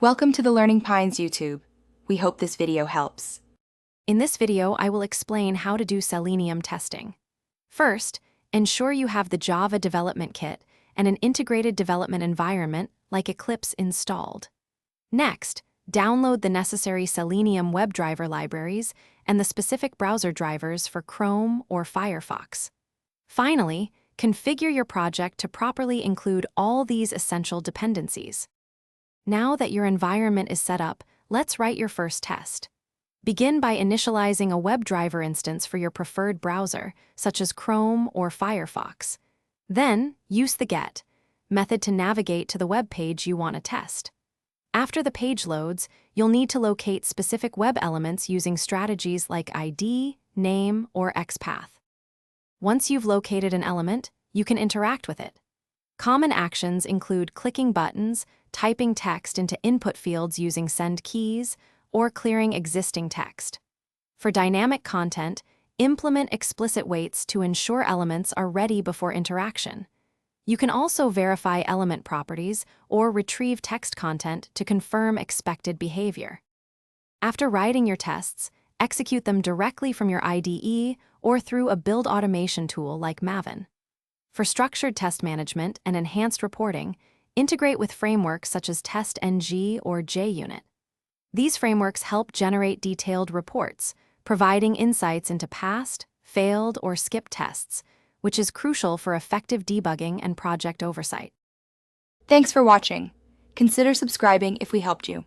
Welcome to the Learning Pines YouTube. We hope this video helps. In this video, I will explain how to do Selenium testing. First, ensure you have the Java development kit and an integrated development environment like Eclipse installed. Next, download the necessary Selenium WebDriver libraries and the specific browser drivers for Chrome or Firefox. Finally, configure your project to properly include all these essential dependencies. Now that your environment is set up, let's write your first test. Begin by initializing a WebDriver instance for your preferred browser, such as Chrome or Firefox. Then, use the get method to navigate to the web page you want to test. After the page loads, you'll need to locate specific web elements using strategies like ID, name, or XPath. Once you've located an element, you can interact with it. Common actions include clicking buttons, typing text into input fields using send keys, or clearing existing text. For dynamic content, implement explicit waits to ensure elements are ready before interaction. You can also verify element properties or retrieve text content to confirm expected behavior. After writing your tests, execute them directly from your IDE or through a build automation tool like Maven. For structured test management and enhanced reporting, integrate with frameworks such as TestNG or JUnit. These frameworks help generate detailed reports, providing insights into past, failed, or skipped tests, which is crucial for effective debugging and project oversight. Thanks for watching. Consider subscribing if we helped you.